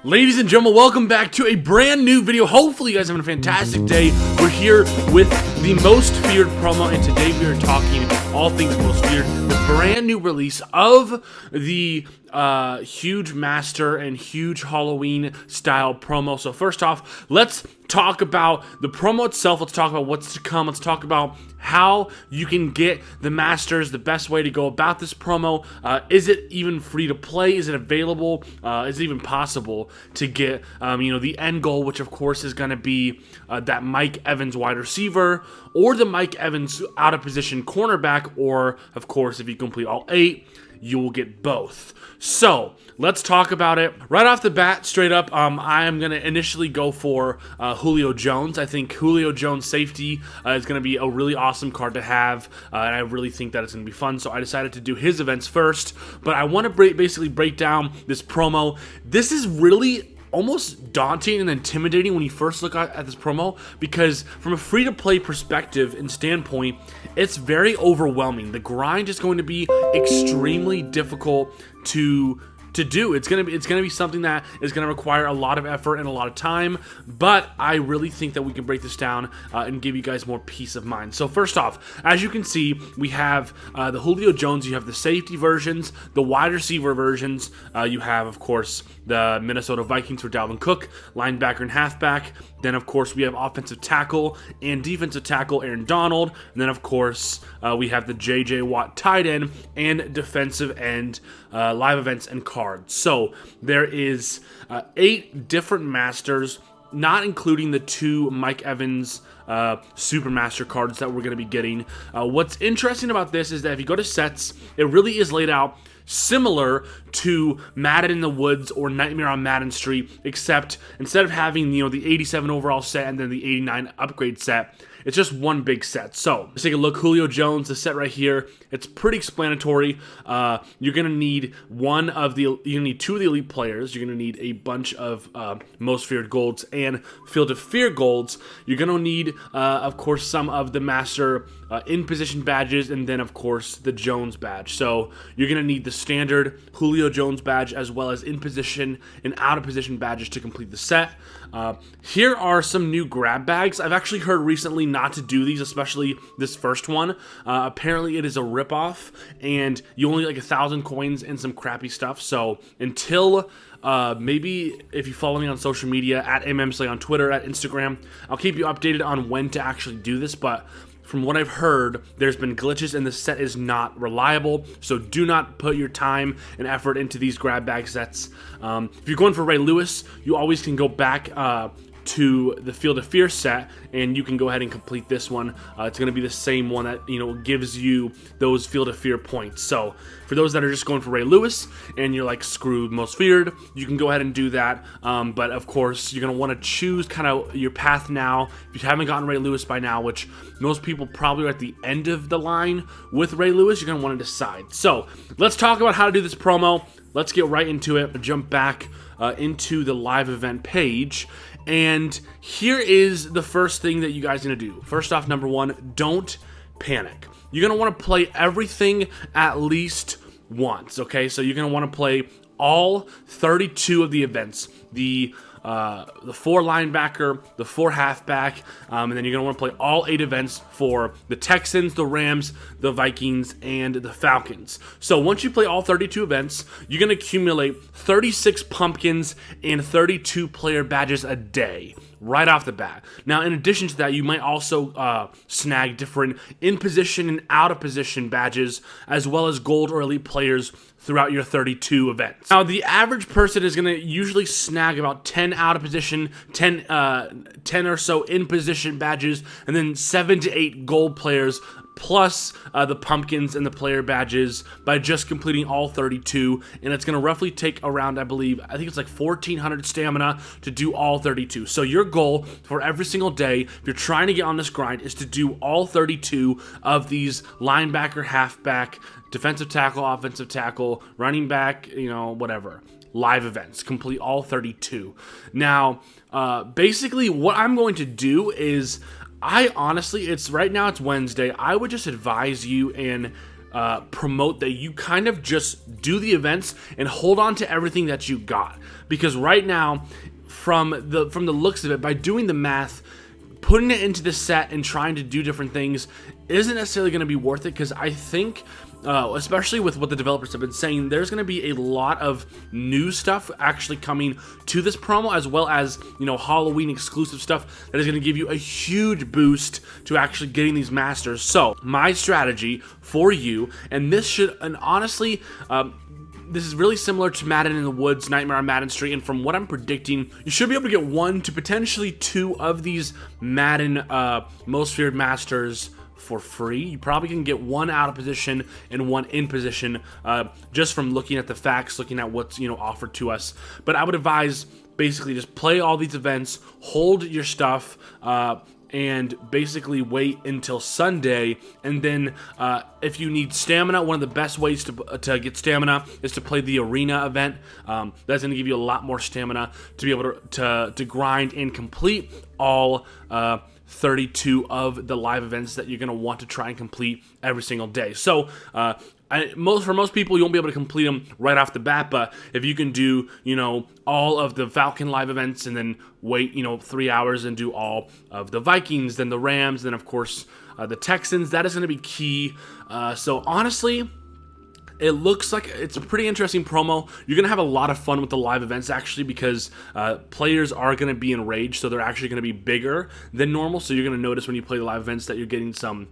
Ladies and gentlemen, welcome back to a brand new video. Hopefully you guys are having a fantastic day. We're here with the most feared promo, and today we are talking all things most feared. The brand new release of the huge master and huge Halloween style promo. So first off, let's talk about the promo itself. Let's talk about what's to come. Let's talk about how you can get the masters, the best way to go about this promo. Is it even free to play? Is it available? Is it even possible to get the end goal, which of course is going to be that Mike Evans wide receiver or the Mike Evans out of position cornerback, or of course if you complete all 8, you will get both. So let's talk about it right off the bat. Straight up, I am gonna initially go for Julio Jones. I think Julio Jones safety is gonna be a really awesome card to have, and I really think that it's gonna be fun. So I decided to do his events first. But I want to basically break down this promo. This is really almost daunting and intimidating when you first look at this promo, because from a free-to-play perspective and standpoint, it's very overwhelming. The grind is going to be extremely difficult to do. It's gonna be something that is gonna require a lot of effort and a lot of time, but I really think that we can break this down and give you guys more peace of mind. So first off, as you can see, we have the Julio Jones. You have the safety versions, the wide receiver versions. You have, of course, the Minnesota Vikings for Dalvin Cook, linebacker and halfback. Then, of course, we have offensive tackle and defensive tackle Aaron Donald. And then, of course, we have the J.J. Watt tight end and defensive end live events and cards. So there is 8 different masters, not including the 2 Mike Evans Supermaster cards that we're going to be getting. What's interesting about this is that if you go to sets, it really is laid out similar to Madden in the Woods or Nightmare on Madden Street, except instead of having the 87 overall set and then the 89 upgrade set, it's just one big set. So let's take a look. Julio Jones, the set right here. It's pretty explanatory. You're gonna need 2 of the elite players. You're gonna need a bunch of most feared golds and field of fear golds. You're gonna need, of course, some of the master in position badges, and then of course the Jones badge. So you're gonna need the standard Julio Jones badge as well as in position and out of position badges to complete the set. Here are some new grab bags. I've actually heard recently not to do these, especially this first one. Apparently it is a ripoff, and you only get like 1,000 coins and some crappy stuff. So until maybe if you follow me on social media at MMSlay on Twitter, at Instagram, I'll keep you updated on when to actually do this. But from what I've heard, there's been glitches and the set is not reliable, so do not put your time and effort into these grab bag sets. If you're going for Ray Lewis, you always can go back to the Field of Fear set, and you can go ahead and complete this one. It's going to be the same one that gives you those Field of Fear points. So for those that are just going for Ray Lewis and you're like, screw most feared, you can go ahead and do that. But of course, you're going to want to choose kind of your path now. If you haven't gotten Ray Lewis by now, which most people probably are at the end of the line with Ray Lewis, you're going to want to decide. So let's talk about how to do this promo. Let's get right into it. Jump back into the live event page. And here is the first thing that you guys are going to do. First off, number 1, don't panic. You're going to want to play everything at least once, okay? So you're going to want to play all 32 of the events. The 4 linebacker, the 4 halfback, and then you're going to want to play all 8 events for the Texans, the Rams, the Vikings, and the Falcons. So once you play all 32 events, you're going to accumulate 36 pumpkins and 32 player badges a day, right off the bat. Now, in addition to that, you might also snag different in-position and out-of-position badges, as well as gold or elite players throughout your 32 events. Now, the average person is going to usually snag about 10 out-of-position, 10 or so in-position badges, and then 7 to 8 gold players, plus the pumpkins and the player badges by just completing all 32, and it's going to roughly take around, I think it's like 1,400 stamina to do all 32. So your goal for every single day, if you're trying to get on this grind, is to do all 32 of these linebacker, halfback, defensive tackle, offensive tackle, running back, whatever, live events. Complete all 32. Now, basically what I'm going to do is, right now it's Wednesday. I would just advise you and promote that you kind of just do the events and hold on to everything that you got, because right now, from the looks of it, by doing the math, putting it into the set and trying to do different things isn't necessarily going to be worth it, because I think, especially with what the developers have been saying, there's going to be a lot of new stuff actually coming to this promo, as well as, you know, Halloween exclusive stuff that is going to give you a huge boost to actually getting these masters. So my strategy for you, and this should, and honestly, this is really similar to Madden in the Woods, Nightmare on Madden Street, and from what I'm predicting, you should be able to get 1 to potentially 2 of these Madden Most Feared Masters for free. You probably can get 1 out of position and 1 in position, just from looking at the facts, looking at what's, you know, offered to us. But I would advise basically just play all these events, hold your stuff, and basically wait until Sunday. And then if you need stamina, one of the best ways to get stamina is to play the arena event. That's going to give you a lot more stamina to be able to grind and complete all 32 of the live events that you're going to want to try and complete every single day. So for most people, you won't be able to complete them right off the bat, but if you can do, you know, all of the Falcon live events and then wait, you know, 3 hours and do all of the Vikings, then the Rams, then of course the Texans, that is going to be key. So honestly, it looks like it's a pretty interesting promo. You're going to have a lot of fun with the live events, actually, because players are going to be enraged, so they're actually going to be bigger than normal. So you're going to notice when you play the live events that you're getting some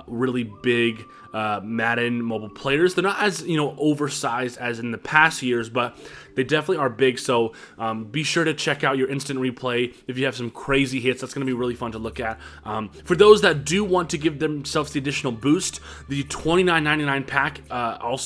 really big Madden mobile players. They're not as, you know, oversized as in the past years, but they definitely are big. So be sure to check out your instant replay if you have some crazy hits. That's going to be really fun to look at. For those that do want to give themselves the additional boost, the $29.99 pack also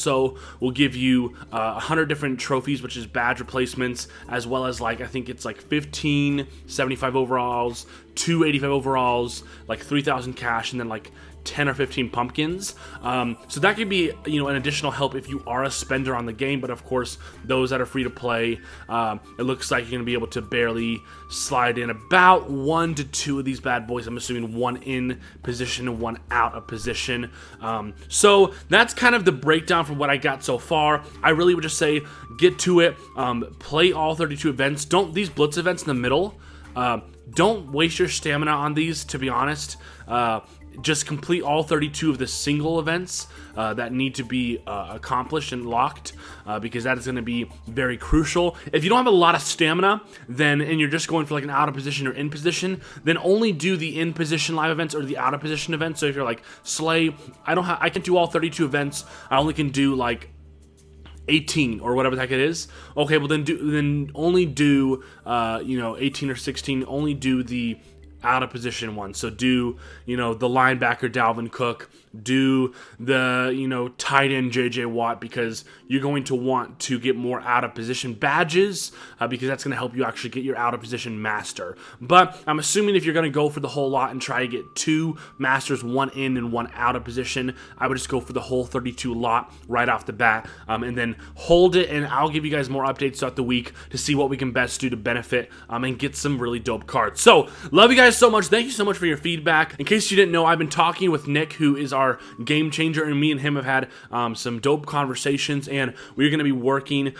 will give you 100 different trophies, which is badge replacements, as well as, like, I think it's like 15 75 overalls, 2 85 overalls, like 3,000 cash, and then like 10 or 15 pumpkins. So that could be, you know, an additional help if you are a spender on the game. But of course, those that are free to play, it looks like you're going to be able to barely slide in about 1 to 2 of these bad boys. I'm assuming 1 in position and 1 out of position. So that's kind of the breakdown from what I got so far. I really would just say get to it, play all 32 events. Don't, these blitz events in the middle, don't waste your stamina on these, to be honest. Just complete all 32 of the single events that need to be accomplished and locked, because that is going to be very crucial. If you don't have a lot of stamina, then, and you're just going for like an out of position or in position, then only do the in position live events or the out of position events. So if you're like, Slay, I can't do all 32 events, I only can do like 18 or whatever the heck it is. Okay, well then only do you know, 18 or 16. Only do the out of position one. So do, you know, the linebacker Dalvin Cook, do the, you know, tight end JJ Watt, because you're going to want to get more out of position badges, because that's going to help you actually get your out of position master. But I'm assuming if you're going to go for the whole lot and try to get 2 masters, 1 in and 1 out of position, I would just go for the whole 32 lot right off the bat, and then hold it, and I'll give you guys more updates throughout the week to see what we can best do to benefit and get some really dope cards. So love you guys so much. Thank you so much for your feedback. In case you didn't know, I've been talking with Nick, who is our game changer, and me and him have had some dope conversations, and we're going to be working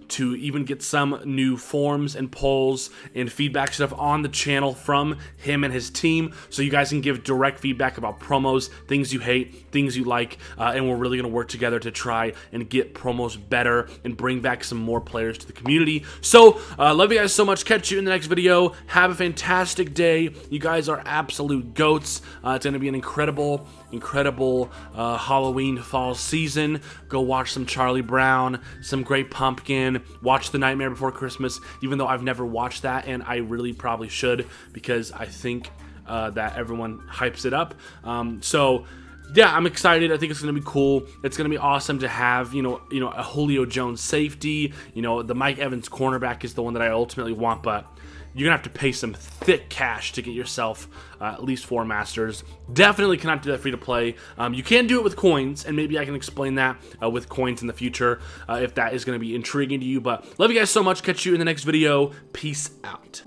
to even get some new forms and polls and feedback stuff on the channel from him and his team, so you guys can give direct feedback about promos, things you hate, things you like, and we're really going to work together to try and get promos better and bring back some more players to the community. So love you guys so much. Catch you in the next video. Have a fantastic day. You guys are absolute goats. It's going to be an incredible Halloween fall season. Go watch some Charlie Brown, some Great Pumpkin, watch The Nightmare Before Christmas, even though I've never watched that, and I really probably should, because I think that everyone hypes it up. So yeah, I'm excited. I think it's going to be cool. It's going to be awesome to have, you know, a Julio Jones safety. You know, the Mike Evans cornerback is the one that I ultimately want, but you're going to have to pay some thick cash to get yourself at least 4 masters. Definitely cannot do that free to play. You can do it with coins, and maybe I can explain that with coins in the future if that is going to be intriguing to you. But love you guys so much. Catch you in the next video. Peace out.